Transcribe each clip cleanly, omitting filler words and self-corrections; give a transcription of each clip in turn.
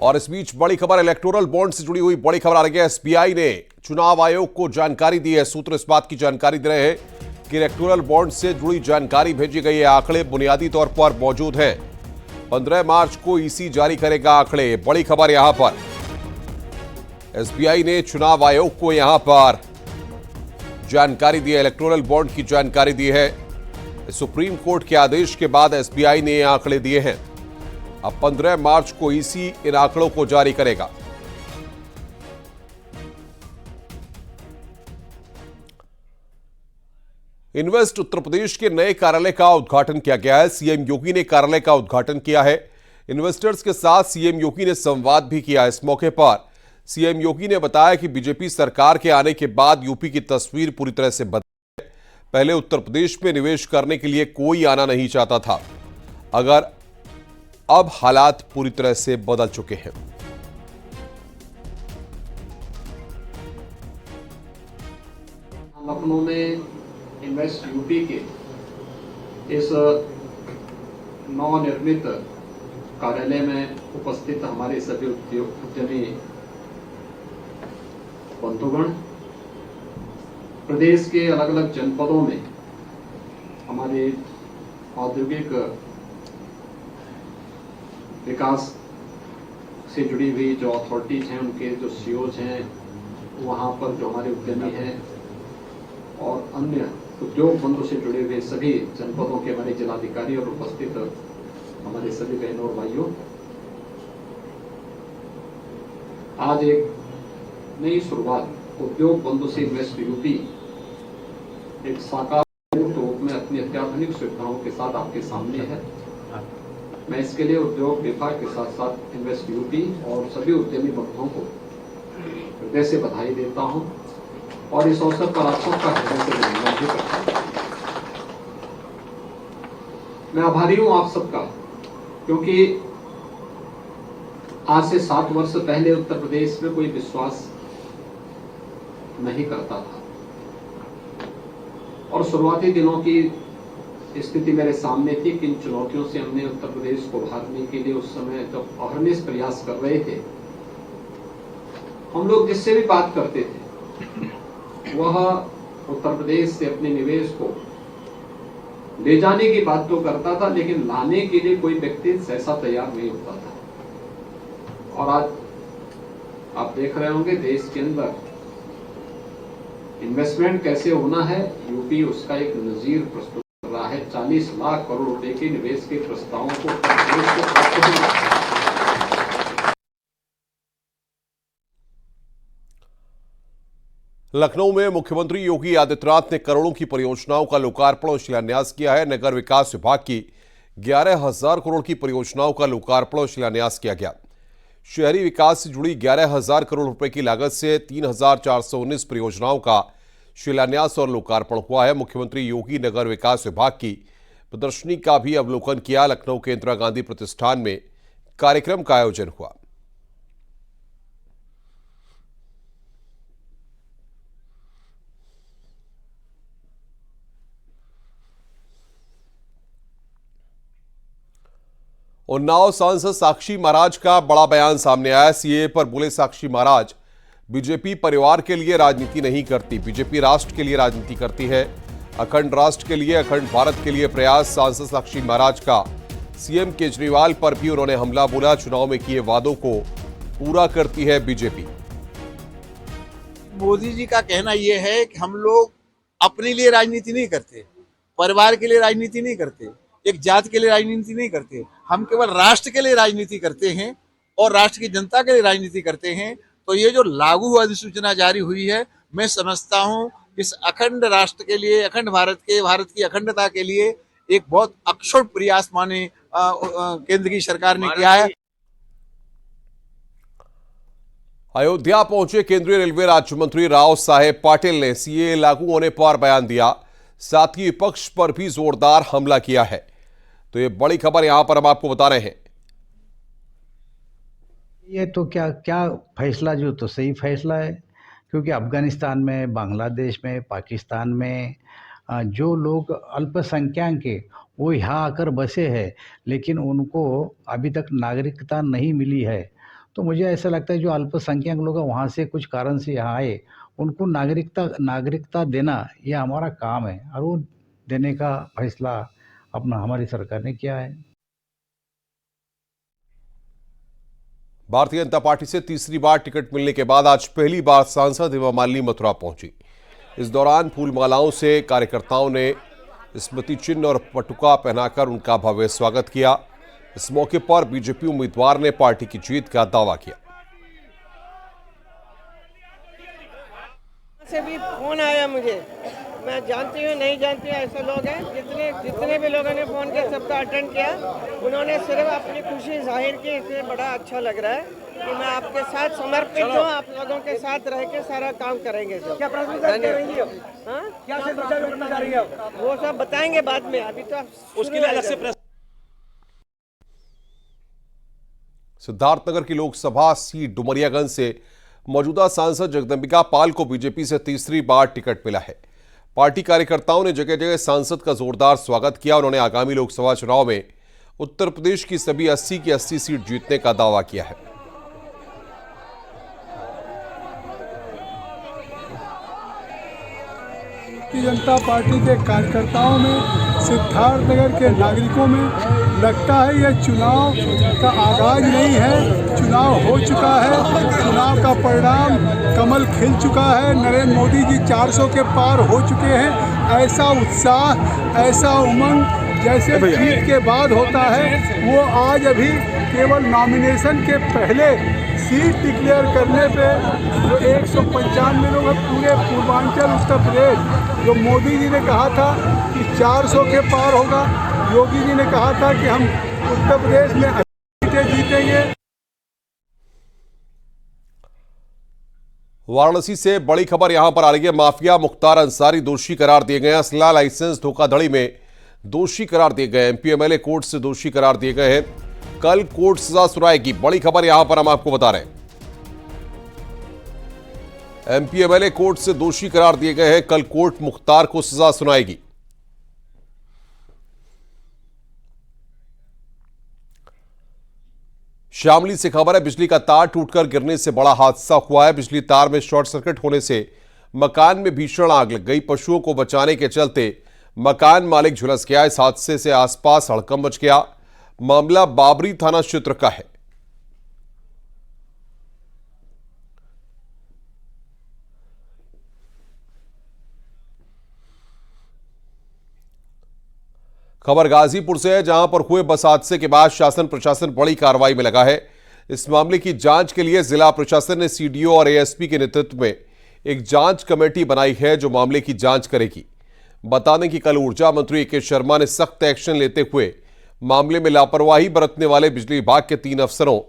और इस बीच बड़ी खबर, इलेक्टोरल बॉन्ड से जुड़ी हुई बड़ी खबर आ रही है। एसबीआई ने चुनाव आयोग को जानकारी दी है। सूत्र इस बात की जानकारी दे रहे हैं कि इलेक्टोरल बॉन्ड से जुड़ी जानकारी भेजी गई है। आंकड़े बुनियादी तौर पर मौजूद हैं। 15 मार्च को ईसी जारी करेगा आंकड़े। बड़ी खबर यहां पर एसबीआई ने चुनाव आयोग को यहां पर जानकारी दी है, इलेक्टोरल बॉन्ड की जानकारी दी है। सुप्रीम कोर्ट के आदेश के बाद एसबीआई ने ये आंकड़े दिए हैं। अब 15 मार्च को ईसी इन आंकड़ों को जारी करेगा। इन्वेस्ट उत्तर प्रदेश के नए कार्यालय का उद्घाटन किया गया है। सीएम योगी ने कार्यालय का उद्घाटन किया है। इन्वेस्टर्स के साथ सीएम योगी ने संवाद भी किया। इस मौके पर सीएम योगी ने बताया कि बीजेपी सरकार के आने के बाद यूपी की तस्वीर पूरी तरह से बदली है। पहले उत्तर प्रदेश में निवेश करने के लिए कोई आना नहीं चाहता था, अगर अब हालात पूरी तरह से बदल चुके हैं। लखनऊ में इन्वेस्ट यूपी के इस नवनिर्मित कार्यालय में उपस्थित हमारे सभी उद्यमी बंधुगण, प्रदेश के अलग अलग जनपदों में हमारे औद्योगिक विकास से जुड़ी हुई जो अथॉरिटीज हैं, उनके जो सीओज हैं, वहाँ पर जो हमारे उद्यमी हैं और अन्य उद्योग बंधु से जुड़े हुए सभी जनपदों के हमारे जिलाधिकारी और उपस्थित हमारे सभी बहनों और भाइयों, आज एक नई शुरुआत उद्योग बंधु से इन्वेस्ट यूपी एक साकार रूप में अपनी अत्याधुनिक सुविधाओं के साथ आपके सामने है। मैं इसके लिए उद्योग विभाग के साथ साथ इन्वेस्ट यूपी और सभी उद्यमी बंधुओं को हृदय से बधाई देता हूं और इस अवसर पर आप सबका हृदय से धन्यवाद भी करता हूं। मैं आभारी हूं आप सबका, क्योंकि आज से 7 वर्ष पहले उत्तर प्रदेश में कोई विश्वास नहीं करता था और शुरुआती दिनों की स्थिति मेरे सामने थी। किन चुनौतियों से हमने उत्तर प्रदेश को उभारने के लिए उस समय जब अहरनिश प्रयास कर रहे थे, हम लोग जिससे भी बात करते थे वह उत्तर प्रदेश से अपने निवेश को ले जाने की बात तो करता था, लेकिन लाने के लिए कोई व्यक्ति ऐसा तैयार नहीं होता था। और आज आप देख रहे होंगे देश के अंदर इन्वेस्टमेंट कैसे होना है, यूपी उसका एक नजीर प्रस्तुत रहा है। 40 लाख करोड़ रुपए के निवेश के प्रस्तावों को लखनऊ में मुख्यमंत्री योगी आदित्यनाथ ने करोड़ों की परियोजनाओं का लोकार्पण और शिलान्यास किया है। नगर विकास विभाग की 11,000 करोड़ की परियोजनाओं का लोकार्पण और शिलान्यास किया गया। शहरी विकास से जुड़ी 11,000 करोड़ रुपए की लागत से 3,419 परियोजनाओं का शिलान्यास और लोकार्पण हुआ है। मुख्यमंत्री योगी नगर विकास विभाग की प्रदर्शनी का भी अवलोकन किया। लखनऊ के इंदिरा गांधी प्रतिष्ठान में कार्यक्रम का आयोजन हुआ। उन्नाव सांसद साक्षी महाराज का बड़ा बयान सामने आया। सीएए पर बोले साक्षी महाराज, बीजेपी परिवार के लिए राजनीति नहीं करती, बीजेपी राष्ट्र के लिए राजनीति करती है। अखंड राष्ट्र के लिए, अखंड भारत के लिए प्रयास। सांसद साक्षी महाराज का सीएम केजरीवाल पर भी उन्होंने हमला बोला। चुनाव में किए वादों को पूरा करती है बीजेपी। मोदी जी का कहना यह है कि हम लोग अपने लिए राजनीति नहीं करते, परिवार के लिए राजनीति नहीं करते, एक जात के लिए राजनीति नहीं करते, हम केवल राष्ट्र के लिए राजनीति करते हैं और राष्ट्र की जनता के लिए राजनीति करते हैं। तो ये जो लागू अधिसूचना जारी हुई है, मैं समझता हूं इस अखंड राष्ट्र के लिए, अखंड भारत की अखंडता के लिए एक बहुत अक्षुण्ण प्रयास माने केंद्र की सरकार ने किया है। अयोध्या पहुंचे केंद्रीय रेलवे राज्य मंत्री राव साहेब पाटिल ने सीएए लागू होने पर बयान दिया। साथ ही विपक्ष पर भी जोरदार हमला किया है। तो ये बड़ी खबर यहां पर हम आपको बता रहे हैं। ये तो क्या फैसला जो तो सही फैसला है, क्योंकि अफगानिस्तान में, बांग्लादेश में, पाकिस्तान में जो लोग अल्पसंख्यक के वो यहाँ आकर बसे हैं, लेकिन उनको अभी तक नागरिकता नहीं मिली है। तो मुझे ऐसा लगता है जो अल्पसंख्यक लोग हैं वहाँ से कुछ कारण से यहाँ आए, उनको नागरिकता देना ये हमारा काम है और वो देने का फैसला अपना हमारी सरकार ने किया है। भारतीय जनता पार्टी से तीसरी बार टिकट मिलने के बाद आज पहली बार सांसद हेमा मालिनी मथुरा पहुंची। इस दौरान फूलमालाओं से कार्यकर्ताओं ने स्मृति चिन्ह और पटुका पहनाकर उनका भव्य स्वागत किया। इस मौके पर बीजेपी उम्मीदवार ने पार्टी की जीत का दावा किया। से भी फोन आया मुझे, मैं जानती हूँ नहीं जानती हूँ, ऐसे लोग हैं जितने भी लोगों ने फोन किया सबका अटेंड किया। उन्होंने सिर्फ अपनी खुशी जाहिर की, इसलिए बड़ा अच्छा लग रहा है कि मैं आपके साथ समर्पित हूँ, आप लोगों के साथ रह के सारा काम करेंगे। जो क्या प्राथमिकता रहेंगी, क्या करना चाह रही है, वो सब बताएंगे बाद में, अभी तो उसके लिए अलग से। सिद्धार्थनगर की लोकसभा सीट डुमरियागंज से मौजूदा सांसद जगदंबिका पाल को बीजेपी से तीसरी बार टिकट मिला है। पार्टी कार्यकर्ताओं ने जगह जगह सांसद का जोरदार स्वागत किया। उन्होंने आगामी लोकसभा चुनाव में उत्तर प्रदेश की सभी 80 की 80 सीट जीतने का दावा किया है। भारतीय जनता पार्टी के कार्यकर्ताओं में, सिद्धार्थनगर के नागरिकों में लगता है यह चुनाव का आगाज नहीं है, चुनाव हो चुका है। चुनाव का परिणाम कमल खिल चुका है। नरेंद्र मोदी जी 400 के पार हो चुके हैं। ऐसा उत्साह, ऐसा उमंग जैसे जीत के बाद होता है, वो आज अभी केवल नॉमिनेशन के पहले सीट डिक्लेयर करने पे जो 195 लोग हैं पूरे पूर्वांचल उत्तर प्रदेश, जो मोदी जी ने कहा था कि 400 के पार होगा, योगी जी ने कहा था कि हम उत्तर प्रदेश में सीटें जीतेंगे। वाराणसी से बड़ी खबर यहां पर आ रही है। माफिया मुख्तार अंसारी दोषी करार दिए गए। असला लाइसेंस धोखाधड़ी में दोषी करार दिए गए। एमपी एमएलए कोर्ट से दोषी करार दिए गए हैं। कल कोर्ट सजा सुनाएगी। बड़ी खबर यहां पर हम आपको बता रहे हैं। एमपी एमएलए कोर्ट से दोषी करार दिए गए हैं। कल कोर्ट मुख्तार को सजा सुनाएगी। शामली से खबर है, बिजली का तार टूटकर गिरने से बड़ा हादसा हुआ है। बिजली तार में शॉर्ट सर्किट होने से मकान में भीषण आग लग गई। पशुओं को बचाने के चलते मकान मालिक झुलस गया। इस हादसे से आसपास हड़कंप मच गया। मामला बाबरी थाना क्षेत्र का है। खबर गाजीपुर से है, जहां पर हुए बस हादसे के बाद शासन प्रशासन बड़ी कार्रवाई में लगा है। इस मामले की जांच के लिए जिला प्रशासन ने सीडीओ और एएसपी के नेतृत्व में एक जांच कमेटी बनाई है, जो मामले की जांच करेगी। बता दें कि कल ऊर्जा मंत्री ए के शर्मा ने सख्त एक्शन लेते हुए मामले में लापरवाही बरतने वाले बिजली विभाग के 3 अफसरों,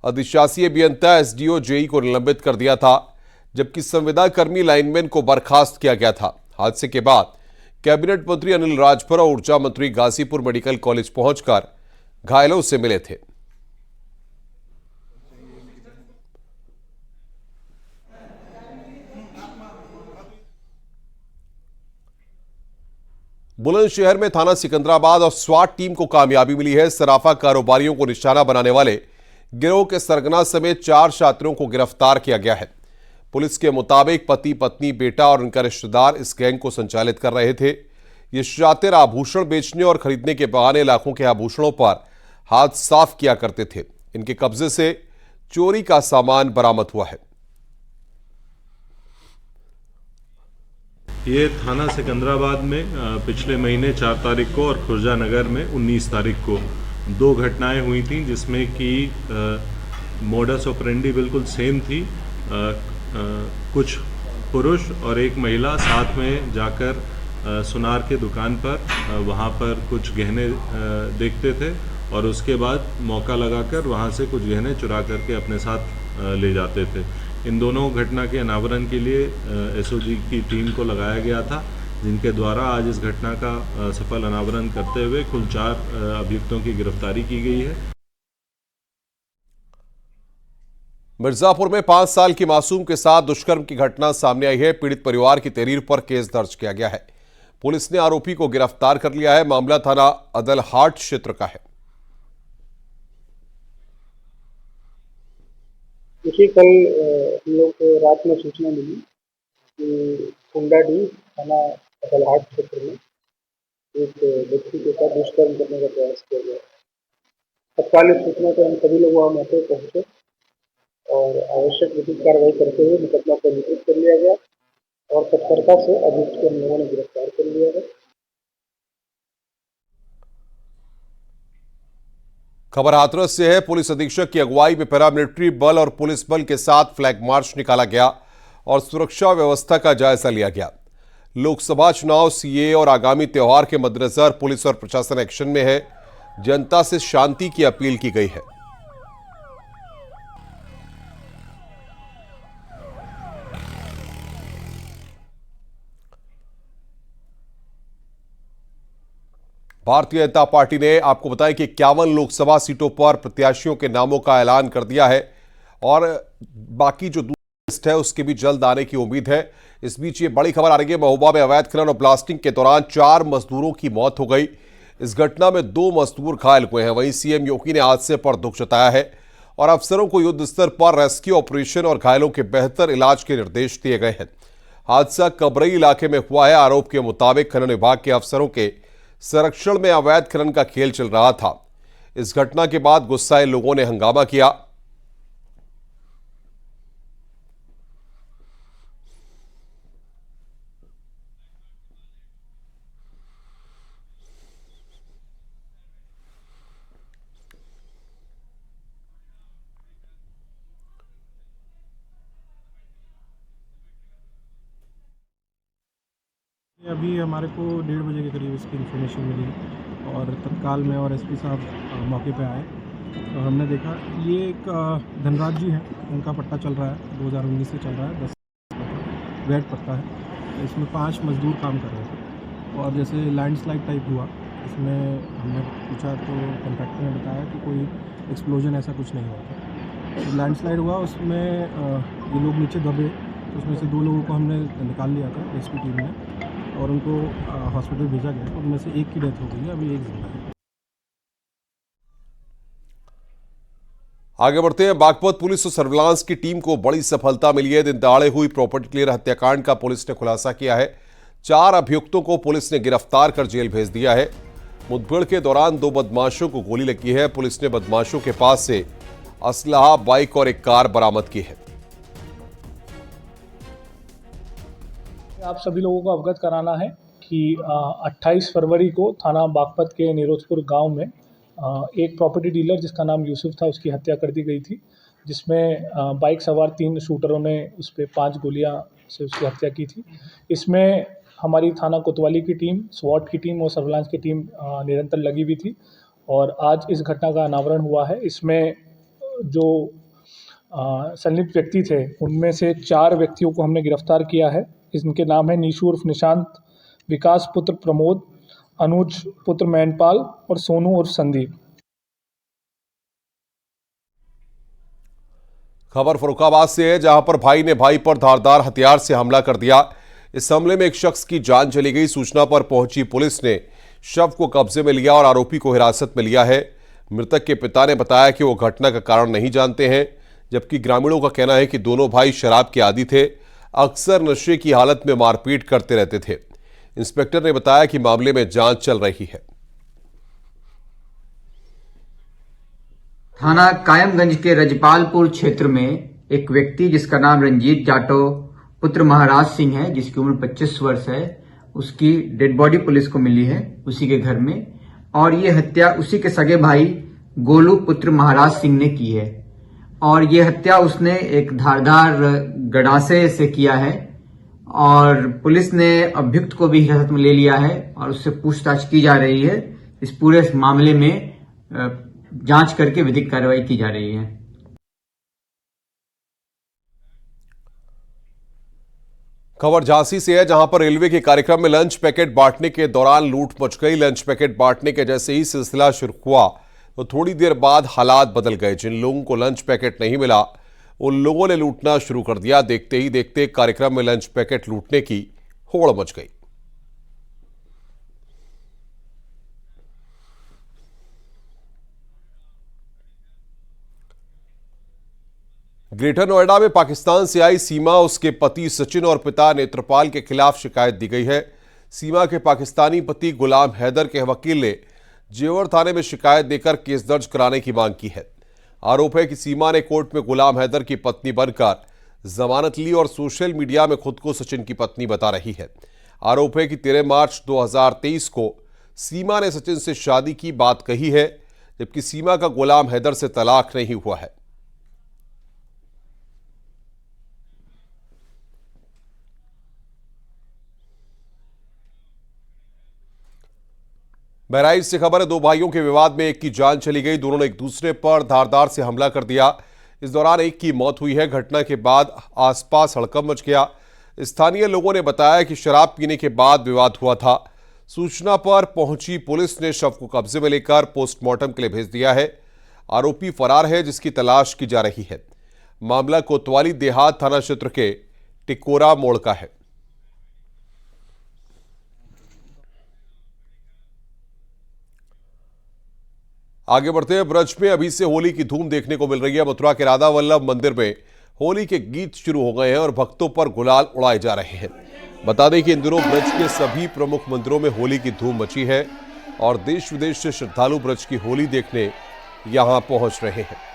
अधिशासी अभियंता, एसडीओ, जेई को निलंबित कर दिया था, जबकि संविदा कर्मी लाइनमैन को बर्खास्त किया गया था। हादसे के बाद कैबिनेट मंत्री अनिल राजभर और ऊर्जा मंत्री गाजीपुर मेडिकल कॉलेज पहुंचकर घायलों से मिले थे। बुलंदशहर में थाना सिकंदराबाद और स्वाट टीम को कामयाबी मिली है। सराफा कारोबारियों को निशाना बनाने वाले गिरोह के सरगना समेत 4 छात्रों को गिरफ्तार किया गया है। पुलिस के मुताबिक पति, पत्नी, बेटा और उनका रिश्तेदार इस गैंग को संचालित कर रहे थे। ये शातिर आभूषण बेचने और खरीदने के बहाने लाखों के आभूषणों पर हाथ साफ किया करते थे। इनके कब्जे से चोरी का सामान बरामद हुआ है। ये थाना सिकंदराबाद में पिछले महीने 4 तारीख को और खुर्जा नगर में 19 तारीख को 2 घटनाएं हुई थी, जिसमें कि मोडस ऑपरेंडी बिल्कुल सेम थी। कुछ पुरुष और एक महिला साथ में जाकर सुनार के दुकान पर वहाँ पर कुछ गहने देखते थे और उसके बाद मौका लगाकर वहाँ से कुछ गहने चुरा करके अपने साथ ले जाते थे। इन दोनों घटना के अनावरण के लिए एसओजी की टीम को लगाया गया था, जिनके द्वारा आज इस घटना का सफल अनावरण करते हुए कुल 4 अभियुक्तों की गिरफ्तारी की गई है। मिर्जापुर में 5 साल की मासूम के साथ दुष्कर्म की घटना सामने आई है। पीड़ित परिवार की तहरीर पर केस दर्ज किया गया है। पुलिस ने आरोपी को गिरफ्तार कर लिया है। मामला थाना अदलहाट क्षेत्र का है। देखिए कल हम लोग को रात में सूचना मिली कि कुंडाडीह थाना बलहाट क्षेत्र में एक व्यक्ति के साथ दुष्कर्म करने का प्रयास किया गया। तत्काल इस सूचना पर हम सभी लोग वहाँ मौके पर पहुंचे और आवश्यक विधिक कार्रवाई करते हुए मुकदमा पंजीकृत कर लिया गया और तत्परता से अभियुक्त को हम लोगों ने गिरफ्तार कर लिया है। खबर हाथरस से है। पुलिस अधीक्षक की अगुवाई में पैरामिलिट्री बल और पुलिस बल के साथ फ्लैग मार्च निकाला गया और सुरक्षा व्यवस्था का जायजा लिया गया। लोकसभा चुनाव, सीए और आगामी त्योहार के मद्देनजर पुलिस और प्रशासन एक्शन में है। जनता से शांति की अपील की गई है। भारतीय जनता पार्टी ने आपको बताया कि 51 लोकसभा सीटों पर प्रत्याशियों के नामों का ऐलान कर दिया है और बाकी जो दूसरी लिस्ट है उसके भी जल्द आने की उम्मीद है। इस बीच ये बड़ी खबर आ रही है, महोबा में अवैध खनन और ब्लास्टिंग के दौरान 4 मजदूरों की मौत हो गई। इस घटना में 2 मजदूर घायल हुए हैं। वहीं सीएम योगी ने हादसे पर दुख जताया है और अफसरों को युद्ध स्तर पर रेस्क्यू ऑपरेशन और घायलों के बेहतर इलाज के निर्देश दिए गए हैं। हादसा कबरई इलाके में हुआ है। आरोप के मुताबिक खनन विभाग के अफसरों के संरक्षण में अवैध खनन का खेल चल रहा था। इस घटना के बाद गुस्साए लोगों ने हंगामा किया। अभी हमारे को 1:30 बजे के करीब इसकी इन्फॉर्मेशन मिली और तत्काल में और एसपी साहब मौके पे आए और हमने देखा ये एक धनराज जी हैं, उनका पट्टा चल रहा है, 2019 से चल रहा है, 10 वैट पट्टा है। इसमें 5 मजदूर काम कर रहे थे और जैसे लैंडस्लाइड टाइप हुआ, इसमें हमने पूछा तो कॉन्ट्रैक्टर ने बताया कि कोई एक्सप्लोजन ऐसा कुछ नहीं हुआ था। तो लैंडस्लाइड हुआ, उसमें ये लोग नीचे दबे, तो उसमें से 2 लोगों को हमने निकाल लिया था रेस्क्यू टीम ने और उनको हॉस्पिटल भेजा गया। उनमें से एक की डेथ हो गई है, अभी एक जिंदा है। आगे बढ़ते हैं। बागपत पुलिस और सर्विलांस की टीम को बड़ी सफलता मिली है। दिन दहाड़े हुई प्रॉपर्टी क्लियर हत्याकांड का पुलिस ने खुलासा किया है। 4 अभियुक्तों को पुलिस ने गिरफ्तार कर जेल भेज दिया है। मुठभेड़ के दौरान 2 बदमाशों को गोली लगी है। पुलिस ने बदमाशों के पास से असलहा, बाइक और एक कार बरामद की है। आप सभी लोगों को अवगत कराना है कि 28 फरवरी को थाना बागपत के निरोजपुर गांव में एक प्रॉपर्टी डीलर जिसका नाम यूसुफ था, उसकी हत्या कर दी गई थी, जिसमें बाइक सवार 3 शूटरों ने उस पर 5 गोलियां से उसकी हत्या की थी। इसमें हमारी थाना कोतवाली की टीम, स्वॉट की टीम और सर्विलांस की टीम निरंतर लगी हुई थी और आज इस घटना का अनावरण हुआ है। इसमें जो संलिप्त व्यक्ति थे उनमें से 4 व्यक्तियों को हमने गिरफ्तार किया है। इनके नाम है नीशू उर्फ निशांत, विकास पुत्र प्रमोद, अनुज पुत्र मैनपाल और सोनू उर्फ संदीप। खबर फरुखाबाद से है, जहां पर भाई ने भाई पर धारदार हथियार से हमला कर दिया। इस हमले में एक शख्स की जान चली गई। सूचना पर पहुंची पुलिस ने शव को कब्जे में लिया और आरोपी को हिरासत में लिया है। मृतक के पिता ने बताया कि वो घटना का कारण नहीं जानते हैं, जबकि ग्रामीणों का कहना है कि दोनों भाई शराब के आदी थे, अक्सर नशे की हालत में मारपीट करते रहते थे। इंस्पेक्टर ने बताया कि मामले में जांच चल रही है। थाना कायमगंज के रजपालपुर क्षेत्र में एक व्यक्ति जिसका नाम रंजीत जाटव पुत्र महाराज सिंह है, जिसकी उम्र 25 वर्ष है, उसकी डेड बॉडी पुलिस को मिली है उसी के घर में और ये हत्या उसी के सगे भाई गोलू पुत्र महाराज सिंह ने की है और ये हत्या उसने एक धारदार गड़ासे से किया है और पुलिस ने अभियुक्त को भी हिरासत में ले लिया है और उससे पूछताछ की जा रही है। इस पूरे मामले में जांच करके विधिक कार्रवाई की जा रही है। खबर झांसी से है, जहां पर रेलवे के कार्यक्रम में लंच पैकेट बांटने के दौरान लूट मच गई। लंच पैकेट बांटने के जैसे ही सिलसिला शुरू हुआ तो थोड़ी देर बाद हालात बदल गए। जिन लोगों को लंच पैकेट नहीं मिला उन लोगों ने लूटना शुरू कर दिया। देखते ही देखते कार्यक्रम में लंच पैकेट लूटने की होड़ मच गई। ग्रेटर नोएडा में पाकिस्तान से आई सीमा, उसके पति सचिन और पिता नेत्रपाल के खिलाफ शिकायत दी गई है। सीमा के पाकिस्तानी पति गुलाम हैदर के वकील ने जेवर थाने में शिकायत देकर केस दर्ज कराने की मांग की है। आरोप है कि सीमा ने कोर्ट में गुलाम हैदर की पत्नी बनकर जमानत ली और सोशल मीडिया में खुद को सचिन की पत्नी बता रही है। आरोप है कि 13 मार्च 2023 को सीमा ने सचिन से शादी की बात कही है, जबकि सीमा का गुलाम हैदर से तलाक नहीं हुआ है। बहराइच से खबर है, दो भाइयों के विवाद में एक की जान चली गई। दोनों ने एक दूसरे पर धारदार से हमला कर दिया। इस दौरान एक की मौत हुई है। घटना के बाद आसपास हड़कंप मच गया। स्थानीय लोगों ने बताया कि शराब पीने के बाद विवाद हुआ था। सूचना पर पहुंची पुलिस ने शव को कब्जे में लेकर पोस्टमार्टम के लिए भेज दिया है। आरोपी फरार है, जिसकी तलाश की जा रही है। मामला कोतवाली देहात थाना क्षेत्र के टिकोरा मोड़ का है। आगे बढ़ते हैं, ब्रज में अभी से होली की धूम देखने को मिल रही है। मथुरा के राधा वल्लभ मंदिर में होली के गीत शुरू हो गए हैं और भक्तों पर गुलाल उड़ाए जा रहे हैं। बता दें कि इन दिनों ब्रज के सभी प्रमुख मंदिरों में होली की धूम मची है और देश विदेश से श्रद्धालु ब्रज की होली देखने यहां पहुंच रहे हैं।